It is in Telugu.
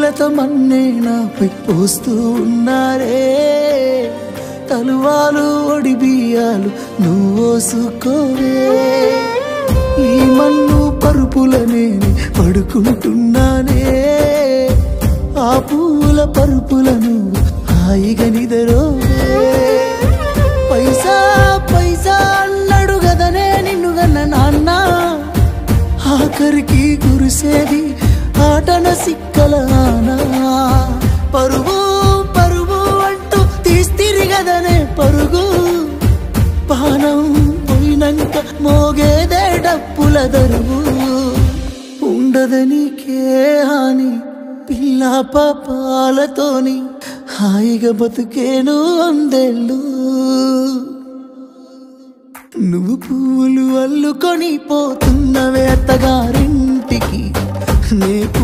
నీళ్ళతో మన్నే నాపై పోస్తూ ఉన్నారే తలువాలు ఒడి బియ్యాలు నువ్వోసుకోవే ఈ మన్ను పరుపులనే పడుకుంటున్నానే ఆ పూల పరుపులను హాయిగా నిదరోవే పైసా పైసా అన్నాడు గదనే నిన్ను గన్న నాన్న ఆఖరికి కురిసేది ఆటన సిక్కలానా పరుగు పరుగు అంటూ తీస్తిరి గదనే పరుగు పానం పోయినంక మోగేదే డప్పుల దరువు ఉండదనికే హాని పిల్ల పాపాలతోని హాయిగా బతుకేను వందేళ్ళు నువ్వు పువ్వులు అల్లుకొని పోతున్నవే అత్తగారింటికి నే